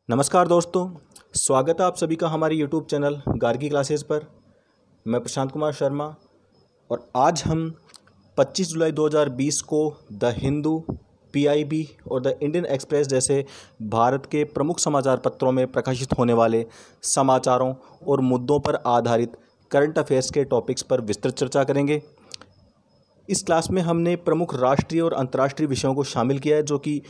नमस्कार दोस्तों, स्वागत है आप सभी का हमारे YouTube चैनल गार्गी क्लासेस पर। मैं प्रशांत कुमार शर्मा और आज हम 25 जुलाई 2020 को द हिंदू, PIB और द इंडियन एक्सप्रेस जैसे भारत के प्रमुख समाचार पत्रों में प्रकाशित होने वाले समाचारों और मुद्दों पर आधारित करंट अफेयर्स के टॉपिक्स पर विस्तृत चर्चा करेंगे। इस क्लास में हमने प्रमुख राष्ट्रीय और अंतर्राष्ट्रीय विषयों को शामिल किया है जो कि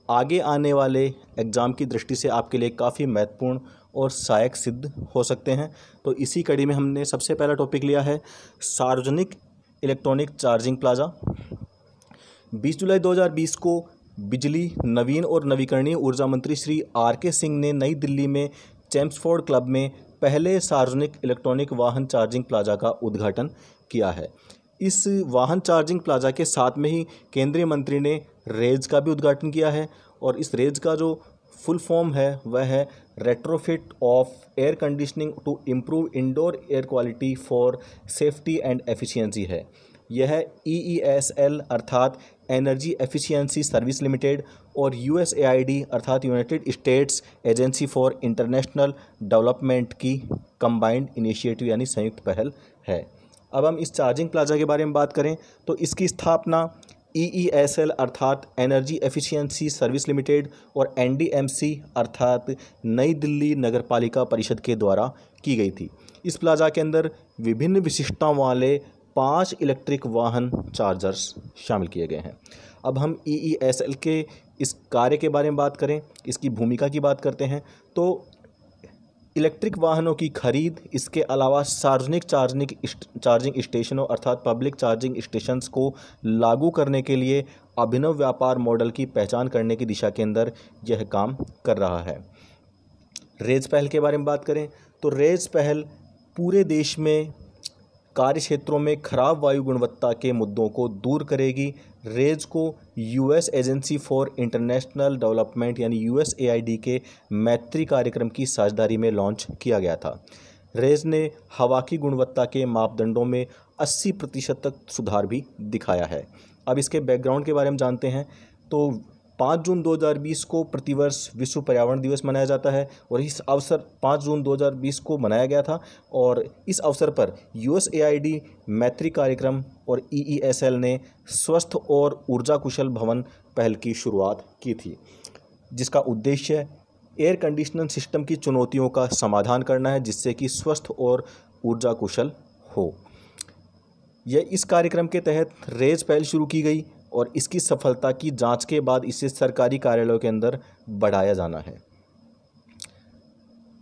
आगे आने वाले एग्ज़ाम की दृष्टि से आपके लिए काफ़ी महत्वपूर्ण और सहायक सिद्ध हो सकते हैं। तो इसी कड़ी में हमने सबसे पहला टॉपिक लिया है सार्वजनिक इलेक्ट्रॉनिक चार्जिंग प्लाज़ा। 20 जुलाई 2020 को बिजली, नवीन और नवीकरणीय ऊर्जा मंत्री श्री RK सिंह ने नई दिल्ली में चैम्सफोर्ड क्लब में पहले सार्वजनिक इलेक्ट्रॉनिक वाहन चार्जिंग प्लाज़ा का उद्घाटन किया है। इस वाहन चार्जिंग प्लाज़ा के साथ में ही केंद्रीय मंत्री ने रेज का भी उद्घाटन किया है और इस रेज का जो फुल फॉर्म है वह है retrofit of air conditioning to improve indoor air quality for safety and efficiency है। यह EESL अर्थात एनर्जी एफिशिएंसी सर्विस लिमिटेड और USAID अर्थात United States agency for international development की कंबाइंड इनिशिएटिव यानी संयुक्त पहल है। अब हम इस चार्जिंग प्लाज़ा के बारे में बात करें तो इसकी स्थापना EESL अर्थात एनर्जी एफिशिएंसी सर्विस लिमिटेड और NDMC अर्थात नई दिल्ली नगर पालिका परिषद के द्वारा की गई थी। इस प्लाज़ा के अंदर विभिन्न विशिष्टताओं वाले 5 इलेक्ट्रिक वाहन चार्जर्स शामिल किए गए हैं। अब हम EESL के इस कार्य के बारे में बात करें, इसकी भूमिका की बात करते हैं तो इलेक्ट्रिक वाहनों की खरीद, इसके अलावा सार्वजनिक चार्जिंग स्टेशनों अर्थात पब्लिक चार्जिंग स्टेशंस को लागू करने के लिए अभिनव व्यापार मॉडल की पहचान करने की दिशा के अंदर यह काम कर रहा है। रेज पहल के बारे में बात करें तो रेज पहल पूरे देश में कार्य क्षेत्रों में खराब वायु गुणवत्ता के मुद्दों को दूर करेगी। रेज को US agency for international development यानी USAID के मैत्री कार्यक्रम की साझेदारी में लॉन्च किया गया था। रेज ने हवा की गुणवत्ता के मापदंडों में 80% तक सुधार भी दिखाया है। अब इसके बैकग्राउंड के बारे में जानते हैं तो 5 जून 2020 को प्रतिवर्ष विश्व पर्यावरण दिवस मनाया जाता है और इस अवसर 5 जून 2020 को मनाया गया था और इस अवसर पर USAID मैत्री कार्यक्रम और EESL ने स्वस्थ और ऊर्जा कुशल भवन पहल की शुरुआत की थी, जिसका उद्देश्य एयर कंडीशनिंग सिस्टम की चुनौतियों का समाधान करना है जिससे कि स्वस्थ और ऊर्जा कुशल हो। यह इस कार्यक्रम के तहत रेज पहल शुरू की गई और इसकी सफलता की जांच के बाद इसे सरकारी कार्यालयों के अंदर बढ़ाया जाना है।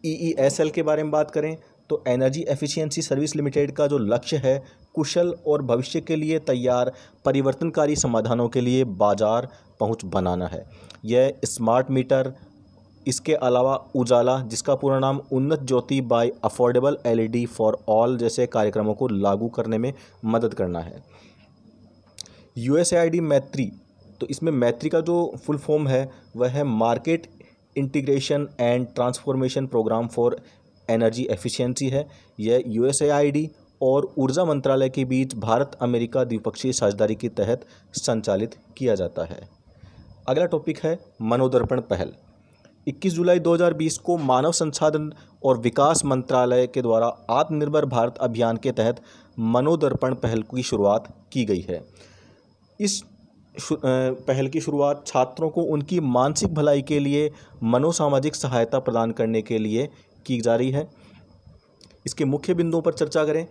EESL के बारे में बात करें तो एनर्जी एफिशिएंसी सर्विस लिमिटेड का जो लक्ष्य है कुशल और भविष्य के लिए तैयार परिवर्तनकारी समाधानों के लिए बाजार पहुंच बनाना है। यह स्मार्ट मीटर, इसके अलावा उजाला जिसका पूरा नाम Unnat Jyoti by affordable LED for all जैसे कार्यक्रमों को लागू करने में मदद करना है। USAID मैत्री, तो इसमें मैत्री का जो फुल फॉर्म है वह है market integration and transformation programme for energy efficiency है। यह USAID और ऊर्जा मंत्रालय के बीच भारत अमेरिका द्विपक्षीय साझेदारी के तहत संचालित किया जाता है। अगला टॉपिक है मनोदर्पण पहल। 21 जुलाई 2020 को मानव संसाधन और विकास मंत्रालय के द्वारा आत्मनिर्भर भारत अभियान के तहत मनोदर्पण पहल की शुरुआत की गई है। इस पहल की शुरुआत छात्रों को उनकी मानसिक भलाई के लिए मनोसामाजिक सहायता प्रदान करने के लिए की जा रही है। इसके मुख्य बिंदुओं पर चर्चा करें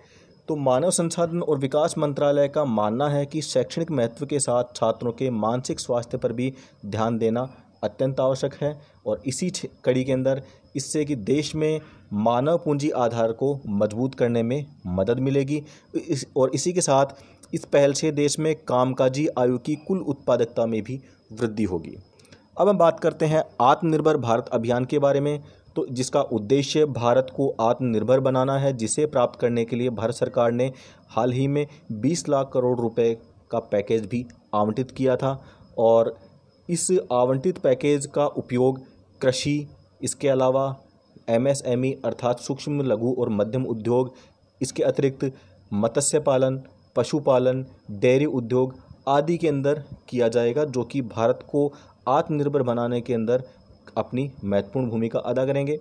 तो मानव संसाधन और विकास मंत्रालय का मानना है कि शैक्षणिक महत्व के साथ छात्रों के मानसिक स्वास्थ्य पर भी ध्यान देना अत्यंत आवश्यक है और इसी कड़ी के अंदर इससे कि देश में मानव पूंजी आधार को मजबूत करने में मदद मिलेगी और इसी के साथ इस पहल से देश में कामकाजी आयु की कुल उत्पादकता में भी वृद्धि होगी। अब हम बात करते हैं आत्मनिर्भर भारत अभियान के बारे में, तो जिसका उद्देश्य भारत को आत्मनिर्भर बनाना है, जिसे प्राप्त करने के लिए भारत सरकार ने हाल ही में 20 लाख करोड़ रुपए का पैकेज भी आवंटित किया था और इस आवंटित पैकेज का उपयोग कृषि, इसके अलावा MSME अर्थात सूक्ष्म लघु और मध्यम उद्योग, इसके अतिरिक्त मत्स्य पालन, पशुपालन, डेयरी उद्योग आदि के अंदर किया जाएगा, जो कि भारत को आत्मनिर्भर बनाने के अंदर अपनी महत्वपूर्ण भूमिका अदा करेंगे।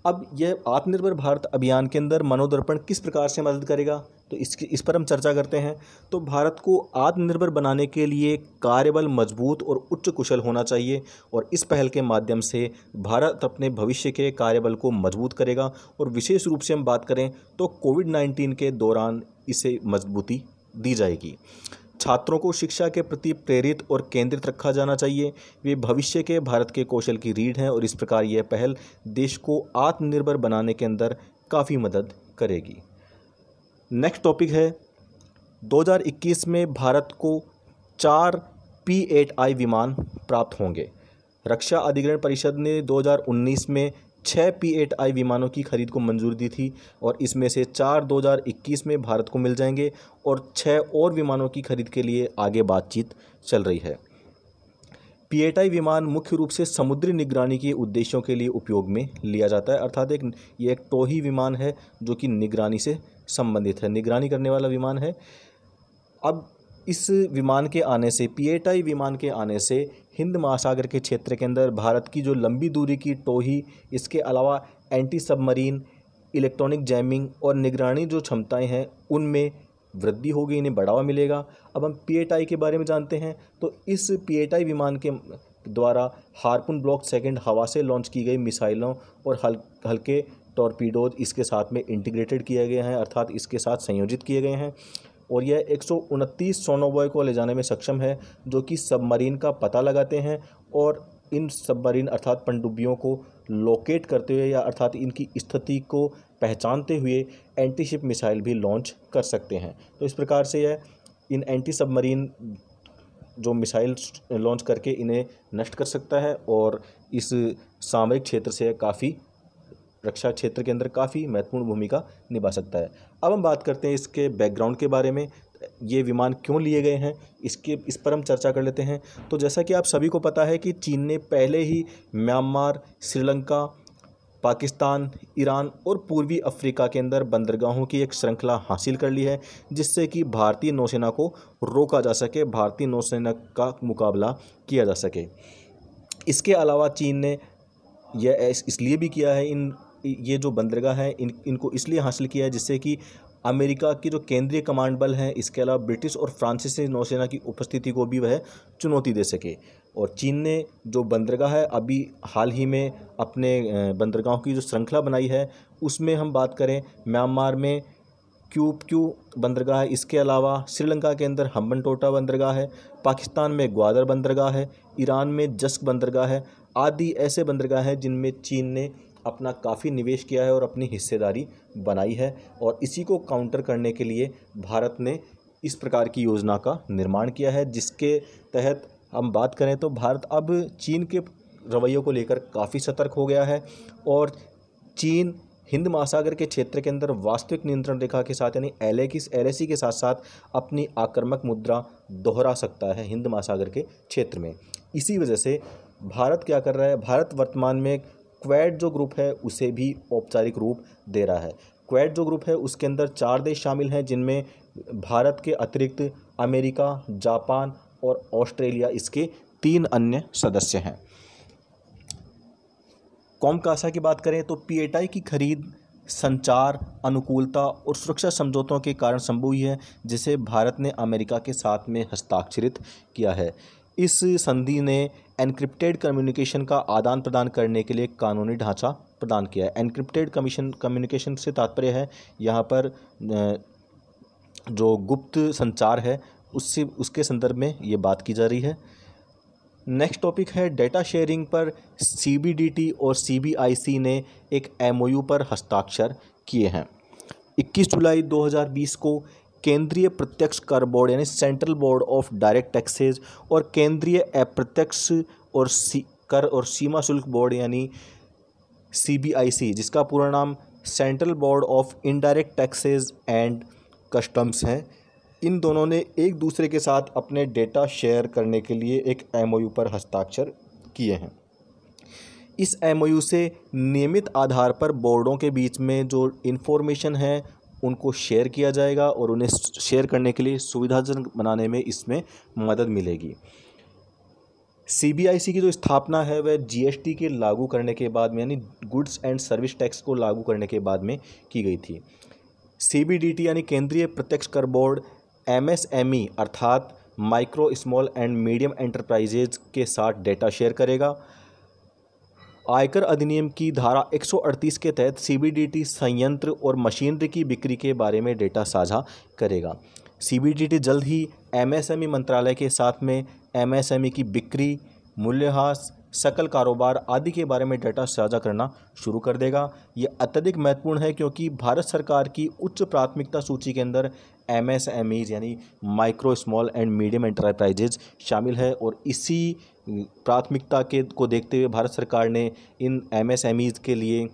अब यह आत्मनिर्भर भारत अभियान के अंदर मनोदर्पण किस प्रकार से मदद करेगा, तो इस पर हम चर्चा करते हैं। तो भारत को आत्मनिर्भर बनाने के लिए कार्यबल मजबूत और उच्च कुशल होना चाहिए, और इस पहल के माध्यम से भारत अपने भविष्य के कार्यबल को मजबूत करेगा। और विशेष रूप से हम बात करें तो कोविड-19 के दौरान इसे मजबूती दी जाएगी। छात्रों को शिक्षा के प्रति प्रेरित और केंद्रित रखा जाना चाहिए। वे भविष्य के भारत के कौशल की रीढ़ हैं, और इस प्रकार यह पहल देश को आत्मनिर्भर बनाने के अंदर काफ़ी मदद करेगी। नेक्स्ट टॉपिक है 2021 में भारत को 4 P-8I विमान प्राप्त होंगे। रक्षा अधिग्रहण परिषद ने 2019 में 6 P-8I विमानों की खरीद को मंजूरी दी थी, और इसमें से 4 2021 में भारत को मिल जाएंगे, और 6 और विमानों की खरीद के लिए आगे बातचीत चल रही है। P-8I विमान मुख्य रूप से समुद्री निगरानी के उद्देश्यों के लिए उपयोग में लिया जाता है, अर्थात ये एक टोही विमान है जो कि निगरानी से संबंधित है, निगरानी करने वाला विमान है। अब इस विमान के आने से, P-8I विमान के आने से हिंद महासागर के क्षेत्र के अंदर भारत की जो लंबी दूरी की टोही, इसके अलावा एंटी सबमरीन, इलेक्ट्रॉनिक जैमिंग और निगरानी जो क्षमताएं हैं उनमें वृद्धि होगी, इन्हें बढ़ावा मिलेगा। अब हम P-8I के बारे में जानते हैं। तो इस P-8I विमान के द्वारा हार्पून ब्लॉक सेकंड हवा से लॉन्च की गई मिसाइलों और हल्के टॉर्पीडोज इसके साथ में इंटीग्रेटेड किए गए हैं, अर्थात इसके साथ संयोजित किए गए हैं। और यह 129 सोनोबॉय को ले जाने में सक्षम है, जो कि सबमरीन का पता लगाते हैं, और इन सबमरीन अर्थात पनडुब्बियों को लोकेट करते हुए, या अर्थात इनकी स्थिति को पहचानते हुए एंटी शिप मिसाइल भी लॉन्च कर सकते हैं। तो इस प्रकार से यह इन एंटी सबमरीन जो मिसाइल लॉन्च करके इन्हें नष्ट कर सकता है, और इस सामरिक क्षेत्र से काफ़ी, रक्षा क्षेत्र के अंदर काफ़ी महत्वपूर्ण भूमिका निभा सकता है। अब हम बात करते हैं इसके बैकग्राउंड के बारे में, ये विमान क्यों लिए गए हैं, इस पर हम चर्चा कर लेते हैं। तो जैसा कि आप सभी को पता है कि चीन ने पहले ही म्यांमार, श्रीलंका, पाकिस्तान, ईरान और पूर्वी अफ्रीका के अंदर बंदरगाहों की एक श्रृंखला हासिल कर ली है, जिससे कि भारतीय नौसेना को रोका जा सके, भारतीय नौसेना का मुकाबला किया जा सके। इसके अलावा चीन ने यह इसलिए भी किया है, ये जो बंदरगाह हैं इनको इसलिए हासिल किया है जिससे कि अमेरिका की जो केंद्रीय कमांड बल हैं, इसके अलावा ब्रिटिश और फ्रांसीसी नौसेना की उपस्थिति को भी वह चुनौती दे सके। और चीन ने जो बंदरगाह है अभी हाल ही में अपने बंदरगाहों की जो श्रृंखला बनाई है, उसमें हम बात करें म्यांमार में क्यू बंदरगाह है, इसके अलावा श्रीलंका के अंदर हम्बनटोटा बंदरगाह है, पाकिस्तान में ग्वादर बंदरगाह है, ईरान में जस्क बंदरगाह है, आदि ऐसे बंदरगाह हैं जिनमें चीन ने अपना काफ़ी निवेश किया है और अपनी हिस्सेदारी बनाई है। और इसी को काउंटर करने के लिए भारत ने इस प्रकार की योजना का निर्माण किया है, जिसके तहत हम बात करें तो भारत अब चीन के रवैयों को लेकर काफ़ी सतर्क हो गया है, और चीन हिंद महासागर के क्षेत्र के अंदर वास्तविक नियंत्रण रेखा के साथ, यानी LAC के साथ साथ अपनी आक्रामक मुद्रा दोहरा सकता है हिंद महासागर के क्षेत्र में। इसी वजह से भारत क्या कर रहा है, भारत वर्तमान में क्वेड जो ग्रुप है उसे भी औपचारिक रूप दे रहा है। क्वेड जो ग्रुप है उसके अंदर 4 देश शामिल हैं, जिनमें भारत के अतिरिक्त अमेरिका, जापान और ऑस्ट्रेलिया इसके 3 अन्य सदस्य हैं। कॉमकासा की बात करें तो P-8I की खरीद संचार, अनुकूलता और सुरक्षा समझौतों के कारण संभव हुई है, जिसे भारत ने अमेरिका के साथ में हस्ताक्षरित किया है। इस संधि ने एन्क्रिप्टेड कम्युनिकेशन का आदान प्रदान करने के लिए कानूनी ढांचा प्रदान किया है। एन्क्रिप्टेड कम्युनिकेशन से तात्पर्य है यहाँ पर जो गुप्त संचार है उसके संदर्भ में ये बात की जा रही है। नेक्स्ट टॉपिक है डेटा शेयरिंग पर CBDT और CBIC ने एक MOU पर हस्ताक्षर किए हैं। 21 जुलाई 2020 को केंद्रीय प्रत्यक्ष कर बोर्ड यानी central board of direct taxes और केंद्रीय अप्रत्यक्ष और कर और सीमा शुल्क बोर्ड यानी CBIC, जिसका पूरा नाम central board of indirect taxes and customs है, इन दोनों ने एक दूसरे के साथ अपने डेटा शेयर करने के लिए एक MOU पर हस्ताक्षर किए हैं। इस MOU से नियमित आधार पर बोर्डों के बीच में जो इन्फॉर्मेशन है उनको शेयर किया जाएगा और उन्हें शेयर करने के लिए सुविधाजनक बनाने में इसमें मदद मिलेगी। सीबीआईसी की जो स्थापना है वह जीएसटी के लागू करने के बाद में, यानी गुड्स एंड सर्विस टैक्स को लागू करने के बाद में की गई थी। सीबीडीटी यानी केंद्रीय प्रत्यक्ष कर बोर्ड एमएसएमई अर्थात micro small and medium enterprises के साथ डेटा शेयर करेगा। आयकर अधिनियम की धारा 138 के तहत सीबीडीटी संयंत्र और मशीनरी की बिक्री के बारे में डेटा साझा करेगा। सीबीडीटी जल्द ही एमएसएमई मंत्रालय के साथ में एमएसएमई की बिक्री, मूल्यह्रास, सकल कारोबार आदि के बारे में डेटा साझा करना शुरू कर देगा। ये अत्यधिक महत्वपूर्ण है क्योंकि भारत सरकार की उच्च प्राथमिकता सूची के अंदर एमएसएमईज यानी micro small and medium enterprises शामिल है और इसी प्राथमिकता को देखते हुए भारत सरकार ने इन एमएसएमईज के लिए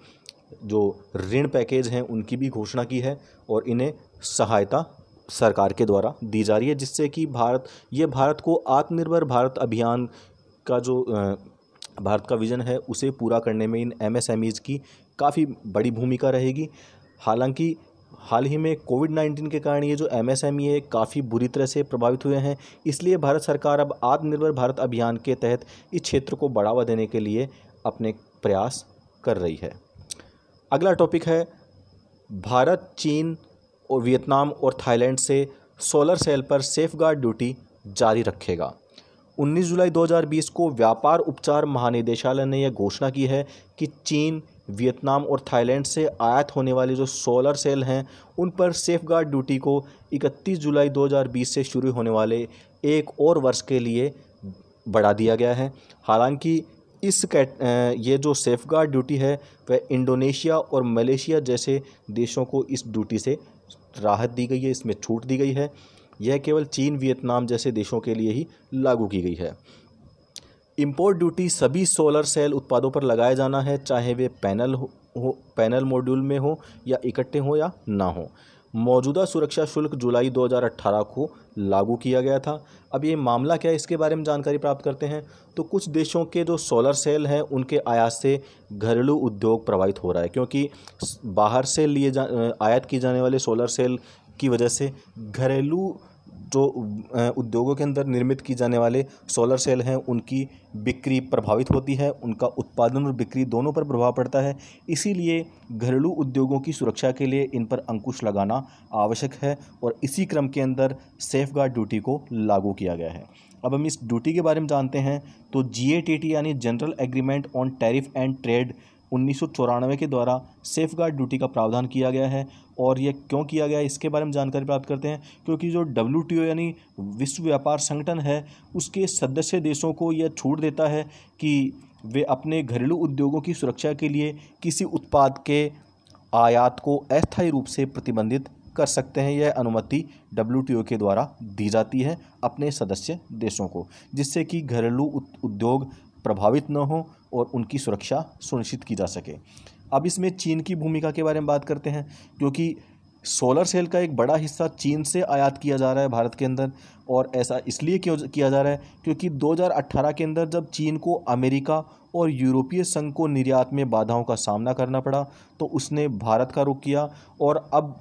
जो ऋण पैकेज हैं उनकी भी घोषणा की है और इन्हें सहायता सरकार के द्वारा दी जा रही है, जिससे कि भारत को आत्मनिर्भर भारत अभियान का जो भारत का विज़न है उसे पूरा करने में इन एमएसएमईज़ की काफ़ी बड़ी भूमिका रहेगी। हालांकि हाल ही में कोविड-19 के कारण ये जो एमएसएमई है काफ़ी बुरी तरह से प्रभावित हुए हैं, इसलिए भारत सरकार अब आत्मनिर्भर भारत अभियान के तहत इस क्षेत्र को बढ़ावा देने के लिए अपने प्रयास कर रही है। अगला टॉपिक है भारत, चीन और वियतनाम और थाईलैंड से सोलर सेल पर सेफगार्ड ड्यूटी जारी रखेगा। 19 जुलाई 2020 को व्यापार उपचार महानिदेशालय ने यह घोषणा की है कि चीन, वियतनाम और थाईलैंड से आयात होने वाले जो सोलर सेल हैं उन पर सेफगार्ड ड्यूटी को 31 जुलाई 2020 से शुरू होने वाले एक और वर्ष के लिए बढ़ा दिया गया है। हालांकि ये जो सेफगार्ड ड्यूटी है वह इंडोनेशिया और मलेशिया जैसे देशों को इस ड्यूटी से राहत दी गई है, इसमें छूट दी गई है। यह केवल चीन, वियतनाम जैसे देशों के लिए ही लागू की गई है। इंपोर्ट ड्यूटी सभी सोलर सेल उत्पादों पर लगाया जाना है, चाहे वे पैनल मॉड्यूल में हो या इकट्ठे हो या ना हो। मौजूदा सुरक्षा शुल्क जुलाई 2018 को लागू किया गया था। अब ये मामला क्या है इसके बारे में जानकारी प्राप्त करते हैं। तो कुछ देशों के जो सोलर सेल हैं उनके आयात से घरेलू उद्योग प्रभावित हो रहा है, क्योंकि बाहर से आयात की जाने वाले सोलर सेल की वजह से घरेलू जो उद्योगों के अंदर निर्मित की जाने वाले सोलर सेल हैं उनकी बिक्री प्रभावित होती है, उनका उत्पादन और बिक्री दोनों पर प्रभाव पड़ता है। इसीलिए घरेलू उद्योगों की सुरक्षा के लिए इन पर अंकुश लगाना आवश्यक है और इसी क्रम के अंदर सेफगार्ड ड्यूटी को लागू किया गया है। अब हम इस ड्यूटी के बारे में जानते हैं। तो GATT यानी general agreement on tariff and trade 1994 के द्वारा सेफगार्ड ड्यूटी का प्रावधान किया गया है। और यह क्यों किया गया है इसके बारे में जानकारी प्राप्त करते हैं, क्योंकि जो WTO यानी विश्व व्यापार संगठन है उसके सदस्य देशों को यह छूट देता है कि वे अपने घरेलू उद्योगों की सुरक्षा के लिए किसी उत्पाद के आयात को अस्थायी रूप से प्रतिबंधित कर सकते हैं। यह अनुमति WTO के द्वारा दी जाती है अपने सदस्य देशों को, जिससे कि घरेलू उद्योग प्रभावित न हो और उनकी सुरक्षा सुनिश्चित की जा सके। अब इसमें चीन की भूमिका के बारे में बात करते हैं, क्योंकि सोलर सेल का एक बड़ा हिस्सा चीन से आयात किया जा रहा है भारत के अंदर। और ऐसा इसलिए क्यों किया जा रहा है क्योंकि 2018 के अंदर जब चीन को अमेरिका और यूरोपीय संघ को निर्यात में बाधाओं का सामना करना पड़ा तो उसने भारत का रुख किया और अब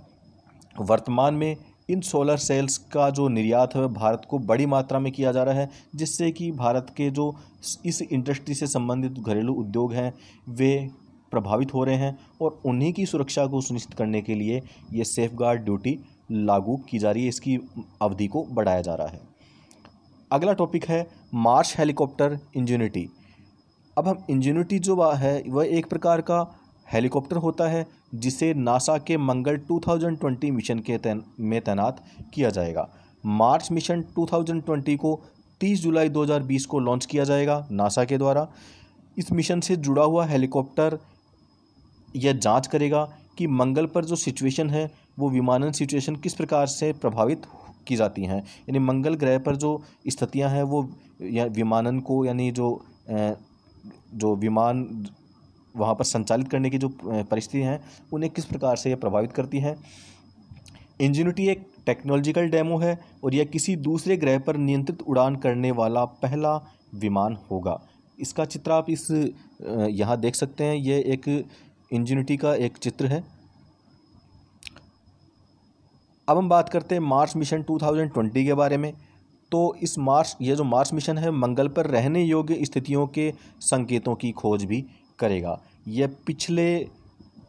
वर्तमान में इन सोलर सेल्स का जो निर्यात है भारत को बड़ी मात्रा में किया जा रहा है, जिससे कि भारत के जो इस इंडस्ट्री से संबंधित घरेलू उद्योग हैं वे प्रभावित हो रहे हैं और उन्हीं की सुरक्षा को सुनिश्चित करने के लिए ये सेफगार्ड ड्यूटी लागू की जा रही है, इसकी अवधि को बढ़ाया जा रहा है। अगला टॉपिक है मार्स हेलीकॉप्टर इंजेन्युटी। अब हम इंजेन्युटी जो है वह एक प्रकार का हेलीकॉप्टर होता है जिसे नासा के मंगल 2020 मिशन में तैनात किया जाएगा। मार्स मिशन 2020 को 30 जुलाई 2020 को लॉन्च किया जाएगा नासा के द्वारा। इस मिशन से जुड़ा हुआ हेलीकॉप्टर यह जांच करेगा कि मंगल पर जो सिचुएशन है वो विमानन सिचुएशन किस प्रकार से प्रभावित की जाती हैं, यानी मंगल ग्रह पर जो स्थितियां हैं वो विमानन को यानी जो विमान वहाँ पर संचालित करने की जो परिस्थिति हैं उन्हें किस प्रकार से ये प्रभावित करती हैं। इंजेन्युटी एक टेक्नोलॉजिकल डेमो है और यह किसी दूसरे ग्रह पर नियंत्रित उड़ान करने वाला पहला विमान होगा। इसका चित्र आप यहाँ देख सकते हैं, ये एक इंजेन्युटी का एक चित्र है। अब हम बात करते हैं मार्स मिशन 2020 के बारे में। तो ये जो मार्स मिशन है मंगल पर रहने योग्य स्थितियों के संकेतों की खोज भी करेगा। यह पिछले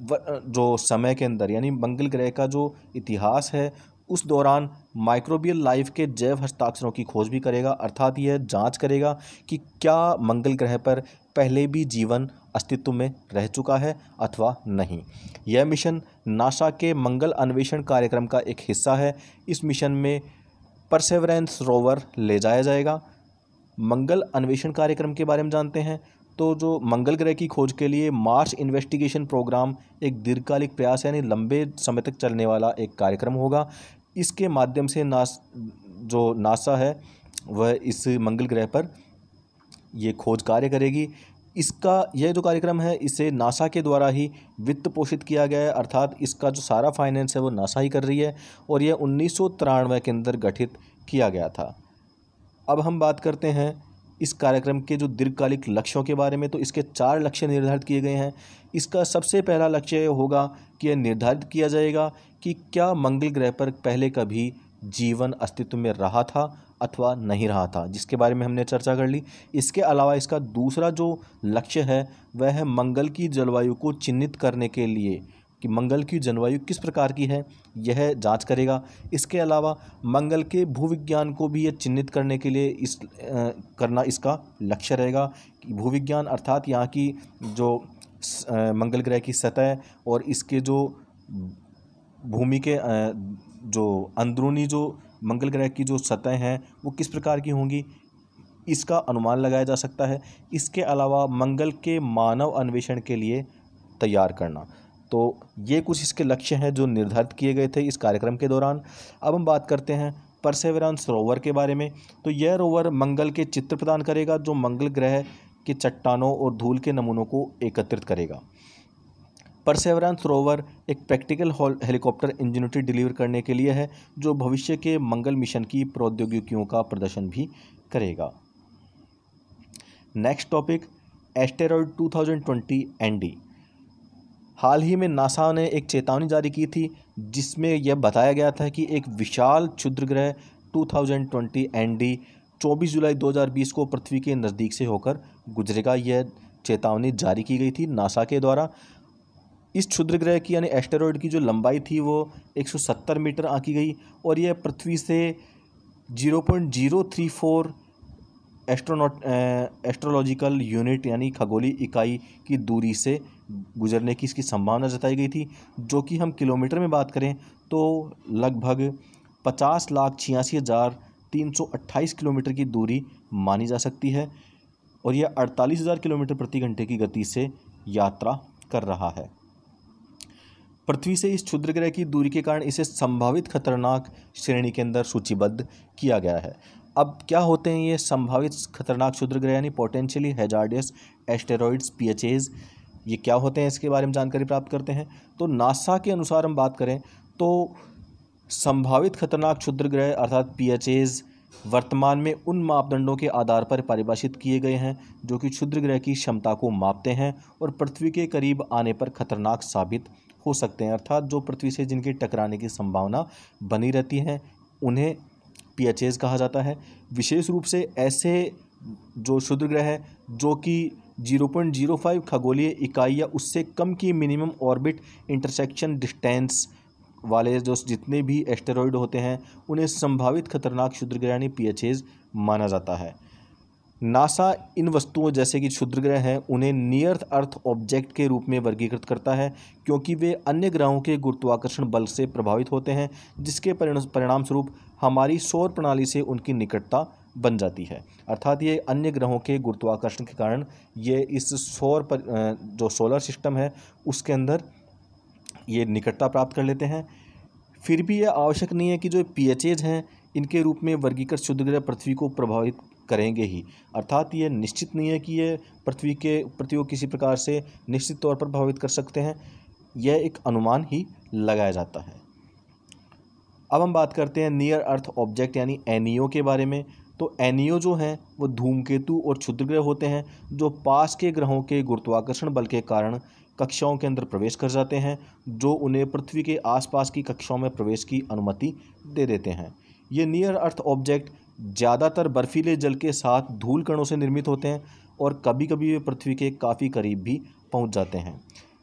जो समय के अंदर यानी मंगल ग्रह का जो इतिहास है उस दौरान माइक्रोबियल लाइफ के जैव हस्ताक्षरों की खोज भी करेगा, अर्थात यह जांच करेगा कि क्या मंगल ग्रह पर पहले भी जीवन अस्तित्व में रह चुका है अथवा नहीं। यह मिशन नासा के मंगल अन्वेषण कार्यक्रम का एक हिस्सा है। इस मिशन में परसेवरेंस रोवर ले जाया जाएगा। मंगल अन्वेषण कार्यक्रम के बारे में जानते हैं तो जो मंगल ग्रह की खोज के लिए मार्स इन्वेस्टिगेशन प्रोग्राम एक दीर्घकालिक प्रयास यानी लंबे समय तक चलने वाला एक कार्यक्रम होगा। इसके माध्यम से जो नासा है वह इस मंगल ग्रह पर ये खोज कार्य करेगी। यह जो कार्यक्रम है इसे नासा के द्वारा ही वित्त पोषित किया गया है, अर्थात इसका जो सारा फाइनेंस है वो नासा ही कर रही है और यह 1993 के अंदर गठित किया गया था। अब हम बात करते हैं इस कार्यक्रम के जो दीर्घकालिक लक्ष्यों के बारे में। तो इसके 4 लक्ष्य निर्धारित किए गए हैं। इसका सबसे पहला लक्ष्य होगा कि यह निर्धारित किया जाएगा कि क्या मंगल ग्रह पर पहले कभी जीवन अस्तित्व में रहा था अथवा नहीं रहा था, जिसके बारे में हमने चर्चा कर ली। इसके अलावा इसका दूसरा जो लक्ष्य है वह है मंगल की जलवायु को चिन्हित करने के लिए कि मंगल की जलवायु किस प्रकार की है यह जांच करेगा। इसके अलावा मंगल के भूविज्ञान को भी यह चिन्हित करने के लिए करना इसका लक्ष्य रहेगा कि भूविज्ञान अर्थात यहाँ की जो मंगल ग्रह की सतह और इसके जो भूमि के जो अंदरूनी जो मंगल ग्रह की जो सतह हैं वो किस प्रकार की होंगी, इसका अनुमान लगाया जा सकता है। इसके अलावा मंगल के मानव अन्वेषण के लिए तैयार करना। तो ये कुछ इसके लक्ष्य हैं जो निर्धारित किए गए थे इस कार्यक्रम के दौरान। अब हम बात करते हैं परसेवरेंस रोवर के बारे में। तो यह रोवर मंगल के चित्र प्रदान करेगा जो मंगल ग्रह के चट्टानों और धूल के नमूनों को एकत्रित करेगा। परसेवरेंस रोवर एक प्रैक्टिकल हेलीकॉप्टर इंजन्यूटी डिलीवर करने के लिए है जो भविष्य के मंगल मिशन की प्रौद्योगिकियों का प्रदर्शन भी करेगा। Next topic asteroid 2020 ND. हाल ही में नासा ने एक चेतावनी जारी की थी जिसमें यह बताया गया था कि एक विशाल क्षुद्र ग्रह 2020 एनडी 24 जुलाई 2020 को पृथ्वी के नज़दीक से होकर गुजरेगा। यह चेतावनी जारी की गई थी नासा के द्वारा। इस क्षुद्र ग्रह की यानी एस्टेरॉयड की जो लंबाई थी वो 170 मीटर आंकी गई और यह पृथ्वी से 0.034 एस्ट्रोलॉजिकल यूनिट यानी खगोलीय इकाई की दूरी से गुजरने की इसकी संभावना जताई गई थी, जो कि हम किलोमीटर में बात करें तो लगभग 50,86,328 किलोमीटर की दूरी मानी जा सकती है और यह 48,000 किलोमीटर प्रति घंटे की गति से यात्रा कर रहा है। पृथ्वी से इस क्षुद्र ग्रह की दूरी के कारण इसे संभावित खतरनाक श्रेणी के अंदर सूचीबद्ध किया गया है। अब क्या होते हैं ये संभावित खतरनाक क्षुद्र ग्रह यानी पोटेंशियली हैजार्डियस एस्टेरॉइड्स PHAs, ये क्या होते हैं इसके बारे में जानकारी प्राप्त करते हैं। तो नासा के अनुसार हम बात करें तो संभावित खतरनाक क्षुद्र ग्रह अर्थात PHAs वर्तमान में उन मापदंडों के आधार पर परिभाषित किए गए हैं जो कि क्षुद्र ग्रह की क्षमता को मापते हैं और पृथ्वी के करीब आने पर खतरनाक साबित हो सकते हैं, अर्थात जो पृथ्वी से जिनके टकराने की संभावना बनी रहती है उन्हें PHAs कहा जाता है। विशेष रूप से ऐसे जो क्षुद्र ग्रह है जो कि 0.05 खगोलीय इकाई या उससे कम की मिनिमम ऑर्बिट इंटरसेक्शन डिस्टेंस वाले जो जितने भी एस्टेरॉयड होते हैं उन्हें संभावित खतरनाक क्षुद्र ग्रह यानी PHAs माना जाता है। नासा इन वस्तुओं जैसे कि क्षुद्र ग्रह हैं उन्हें नियर अर्थ ऑब्जेक्ट के रूप में वर्गीकृत करता है क्योंकि वे अन्य ग्रहों के गुरुत्वाकर्षण बल से प्रभावित होते हैं, जिसके परिणाम स्वरूप हमारी सौर प्रणाली से उनकी निकटता बन जाती है। अर्थात ये अन्य ग्रहों के गुरुत्वाकर्षण के कारण ये इस जो सोलर सिस्टम है उसके अंदर ये निकटता प्राप्त कर लेते हैं। फिर भी यह आवश्यक नहीं है कि जो PHAs हैं इनके रूप में वर्गीकृत क्षुद्र ग्रह पृथ्वी को प्रभावित करेंगे ही, अर्थात ये निश्चित नहीं है कि ये पृथ्वी को किसी प्रकार से निश्चित तौर पर प्रभावित कर सकते हैं, यह एक अनुमान ही लगाया जाता है। अब हम बात करते हैं नियर अर्थ ऑब्जेक्ट यानी NEO के बारे में। तो NEO जो हैं वो धूमकेतु और क्षुद्र ग्रह होते हैं जो पास के ग्रहों के गुरुत्वाकर्षण बल के कारण कक्षाओं के अंदर प्रवेश कर जाते हैं, जो उन्हें पृथ्वी के आसपास की कक्षाओं में प्रवेश की अनुमति दे देते हैं। ये नियर अर्थ ऑब्जेक्ट ज़्यादातर बर्फीले जल के साथ धूल कणों से निर्मित होते हैं और कभी कभी वे पृथ्वी के काफ़ी करीब भी पहुंच जाते हैं।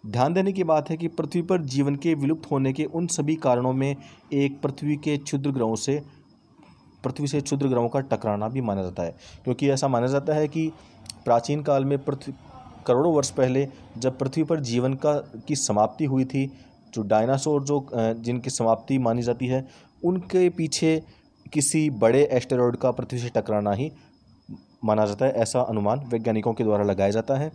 ध्यान देने की बात है कि पृथ्वी पर जीवन के विलुप्त होने के उन सभी कारणों में एक पृथ्वी से क्षुद्र ग्रहों का टकराना भी माना जाता है, क्योंकि ऐसा माना जाता है कि प्राचीन काल में करोड़ों वर्ष पहले जब पृथ्वी पर जीवन की समाप्ति हुई थी, जो डायनासोर जिनकी समाप्ति मानी जाती है, उनके पीछे किसी बड़े एस्टेरॉयड का पृथ्वी से टकराना ही माना जाता है। ऐसा अनुमान वैज्ञानिकों के द्वारा लगाया जाता है।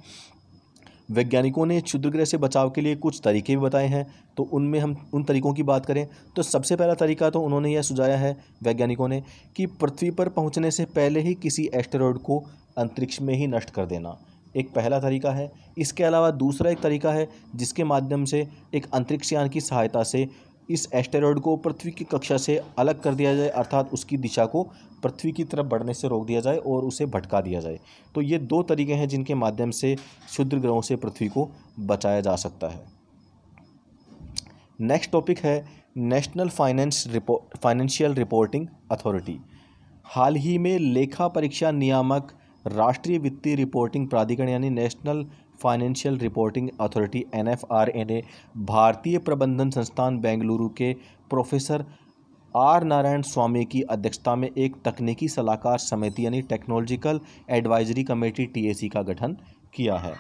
वैज्ञानिकों ने क्षुद्र ग्रह से बचाव के लिए कुछ तरीके भी बताए हैं, तो उनमें हम उन तरीकों की बात करें तो सबसे पहला तरीका तो उन्होंने यह सुझाया है वैज्ञानिकों ने कि पृथ्वी पर पहुंचने से पहले ही किसी एस्टेरॉयड को अंतरिक्ष में ही नष्ट कर देना एक पहला तरीका है। इसके अलावा दूसरा एक तरीका है जिसके माध्यम से एक अंतरिक्ष यान की सहायता से इस एस्टेरॉयड को पृथ्वी की कक्षा से अलग कर दिया जाए, अर्थात उसकी दिशा को पृथ्वी की तरफ बढ़ने से रोक दिया जाए और उसे भटका दिया जाए। तो ये दो तरीके हैं जिनके माध्यम से क्षुद्र ग्रहों से पृथ्वी को बचाया जा सकता है। नेक्स्ट टॉपिक है नेशनल फाइनेंशियल रिपोर्टिंग अथॉरिटी। हाल ही में लेखा परीक्षा नियामक राष्ट्रीय वित्तीय रिपोर्टिंग प्राधिकरण यानी national financial reporting authority NFRA ने भारतीय प्रबंधन संस्थान बेंगलुरु के प्रोफेसर R नारायण स्वामी की अध्यक्षता में एक तकनीकी सलाहकार समिति यानी टेक्नोलॉजिकल एडवाइजरी कमेटी TAC का गठन किया है।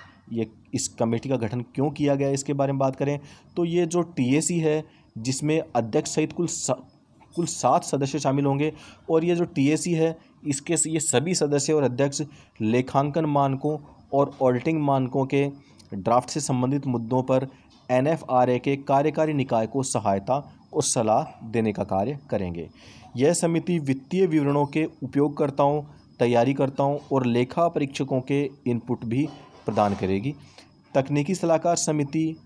इस कमेटी का गठन क्यों किया गया इसके बारे में बात करें तो ये जो TAC है जिसमें अध्यक्ष सहित कुल 7 सदस्य शामिल होंगे और ये जो TAC है ये सभी सदस्य और अध्यक्ष लेखांकन मानकों और ऑडिटिंग मानकों के ड्राफ्ट से संबंधित मुद्दों पर NFRA के कार्यकारी निकाय को सहायता और सलाह देने का कार्य करेंगे। यह समिति वित्तीय विवरणों के उपयोगकर्ताओं, तैयारीकर्ताओं और लेखा परीक्षकों के इनपुट भी प्रदान करेगी। तकनीकी सलाहकार समिति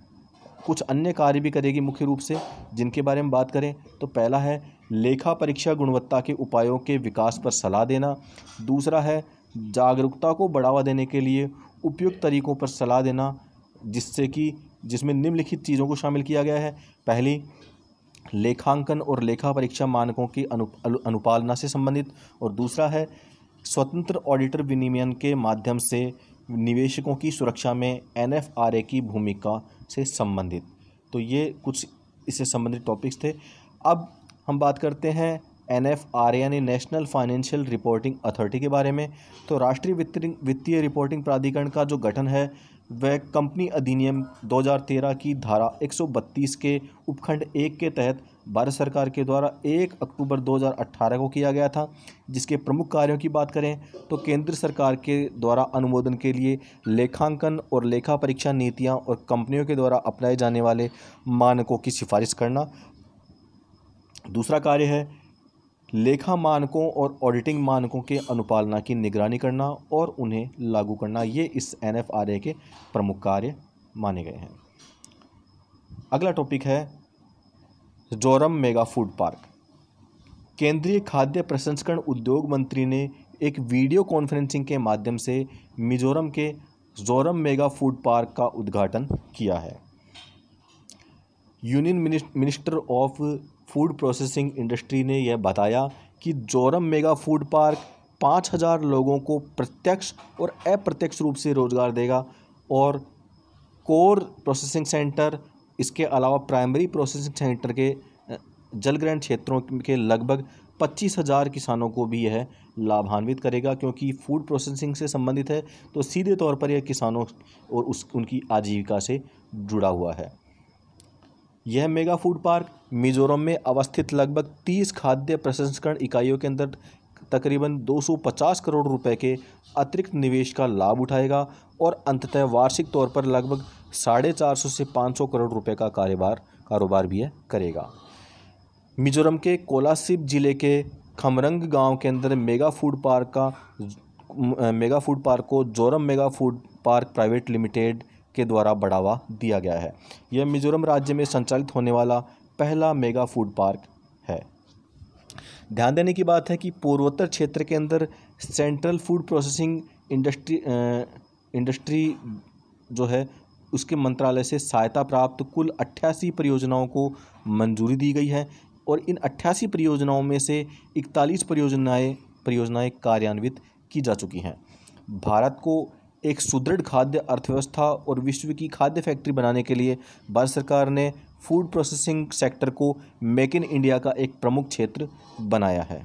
कुछ अन्य कार्य भी करेगी मुख्य रूप से, जिनके बारे में बात करें तो पहला है लेखा परीक्षा गुणवत्ता के उपायों के विकास पर सलाह देना। दूसरा है जागरूकता को बढ़ावा देने के लिए उपयुक्त तरीकों पर सलाह देना, जिसमें निम्नलिखित चीज़ों को शामिल किया गया है। पहली, लेखांकन और लेखा परीक्षा मानकों की अनुपालना से संबंधित, और दूसरा है स्वतंत्र ऑडिटर विनियमन के माध्यम से निवेशकों की सुरक्षा में NFRA की भूमिका से संबंधित। तो ये कुछ इससे संबंधित टॉपिक्स थे। अब हम बात करते हैं NFRA यानी नेशनल फाइनेंशियल रिपोर्टिंग अथॉरिटी के बारे में। तो राष्ट्रीय वित्तीय रिपोर्टिंग प्राधिकरण का जो गठन है वह कंपनी अधिनियम 2013 की धारा 132 के उपखंड 1 के तहत भारत सरकार के द्वारा 1 अक्टूबर 2018 को किया गया था। जिसके प्रमुख कार्यों की बात करें तो केंद्र सरकार के द्वारा अनुमोदन के लिए लेखांकन और लेखा परीक्षा नीतियां और कंपनियों के द्वारा अपनाए जाने वाले मानकों की सिफारिश करना। दूसरा कार्य है लेखा मानकों और ऑडिटिंग मानकों के अनुपालना की निगरानी करना और उन्हें लागू करना। ये इस NFRA के प्रमुख कार्य माने गए हैं। अगला टॉपिक है जोरम मेगा फूड पार्क। केंद्रीय खाद्य प्रसंस्करण उद्योग मंत्री ने एक वीडियो कॉन्फ्रेंसिंग के माध्यम से मिजोरम के जोरम मेगा फूड पार्क का उद्घाटन किया है। Union minister of food processing industry ने यह बताया कि जोरम मेगा फूड पार्क 5000 लोगों को प्रत्यक्ष और अप्रत्यक्ष रूप से रोजगार देगा और कोर प्रोसेसिंग सेंटर, इसके अलावा प्राइमरी प्रोसेसिंग सेंटर के जलग्रहण क्षेत्रों के लगभग 25,000 किसानों को भी यह लाभान्वित करेगा, क्योंकि फूड प्रोसेसिंग से संबंधित है तो सीधे तौर पर यह किसानों और उनकी आजीविका से जुड़ा हुआ है। यह मेगा फूड पार्क मिजोरम में अवस्थित लगभग 30 खाद्य प्रसंस्करण इकाइयों के अंदर तकरीबन 250 करोड़ रुपए के अतिरिक्त निवेश का लाभ उठाएगा और अंततः वार्षिक तौर पर लगभग 450 से 500 करोड़ रुपए का कारोबार भी करेगा। मिजोरम के कोलासिब जिले के खमरंग गांव के अंदर मेगा फूड पार्क को Zoram mega food park private limited के द्वारा बढ़ावा दिया गया है। यह मिजोरम राज्य में संचालित होने वाला पहला मेगा फूड पार्क है। ध्यान देने की बात है कि पूर्वोत्तर क्षेत्र के अंदर सेंट्रल फूड प्रोसेसिंग इंडस्ट्री जो है उसके मंत्रालय से सहायता प्राप्त कुल 88 परियोजनाओं को मंजूरी दी गई है और इन 88 परियोजनाओं में से 41 परियोजनाएं परियोजनाएं कार्यान्वित की जा चुकी हैं। भारत को एक सुदृढ़ खाद्य अर्थव्यवस्था और विश्व की खाद्य फैक्ट्री बनाने के लिए भारत सरकार ने फूड प्रोसेसिंग सेक्टर को मेक इन इंडिया का एक प्रमुख क्षेत्र बनाया है।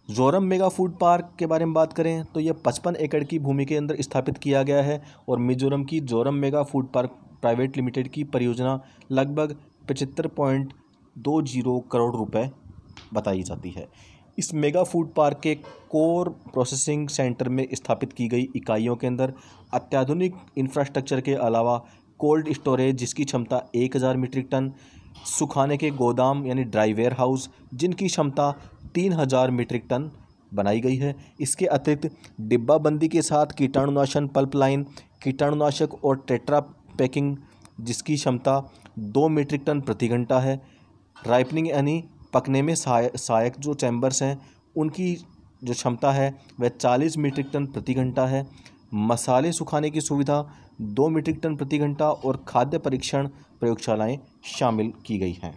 जोरम मेगा फूड पार्क के बारे में बात करें तो यह 55 एकड़ की भूमि के अंदर स्थापित किया गया है और मिजोरम की Zoram mega food park private limited की परियोजना लगभग 75.20 करोड़ रुपए बताई जाती है। इस मेगा फूड पार्क के कोर प्रोसेसिंग सेंटर में स्थापित की गई इकाइयों के अंदर अत्याधुनिक इंफ्रास्ट्रक्चर के अलावा कोल्ड स्टोरेज जिसकी क्षमता 1000 मीट्रिक टन, सुखाने के गोदाम यानी ड्राई वेयर हाउस जिनकी क्षमता 3000 मीट्रिक टन बनाई गई है। इसके अतिरिक्त डिब्बाबंदी के साथ कीटाणुनाशन पल्प लाइन, कीटाणुनाशक और टेट्रा पैकिंग जिसकी क्षमता 2 मीट्रिक टन प्रति घंटा है। राइपनिंग यानी पकने में सहायक जो चैम्बर्स हैं उनकी जो क्षमता है वह 40 मीट्रिक टन प्रति घंटा है। मसाले सुखाने की सुविधा 2 मीट्रिक टन प्रति घंटा और खाद्य परीक्षण प्रयोगशालाएं शामिल की गई हैं।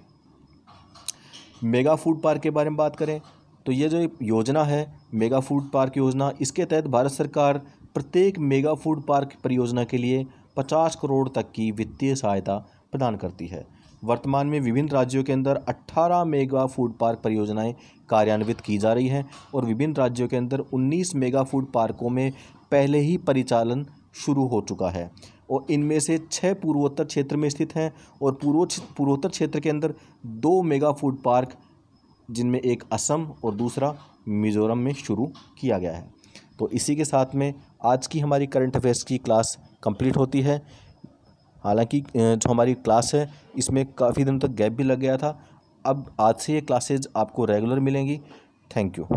मेगा फूड पार्क के बारे में बात करें तो ये जो योजना है मेगा फूड पार्क योजना, इसके तहत भारत सरकार प्रत्येक मेगा फूड पार्क परियोजना के लिए 50 करोड़ तक की वित्तीय सहायता प्रदान करती है। वर्तमान में विभिन्न राज्यों के अंदर 18 मेगा फूड पार्क परियोजनाएं कार्यान्वित की जा रही हैं और विभिन्न राज्यों के अंदर 19 मेगा फूड पार्कों में पहले ही परिचालन शुरू हो चुका है और इनमें से 6 पूर्वोत्तर क्षेत्र में स्थित हैं और पूर्वोत्तर क्षेत्र के अंदर 2 मेगा फूड पार्क जिनमें एक असम और दूसरा मिज़ोरम में शुरू किया गया है। तो इसी के साथ में आज की हमारी करंट अफेयर्स की क्लास कंप्लीट होती है। हालांकि जो हमारी क्लास है इसमें काफ़ी दिन तक गैप भी लग गया था। अब आज से ये क्लासेज आपको रेगुलर मिलेंगी। Thank you.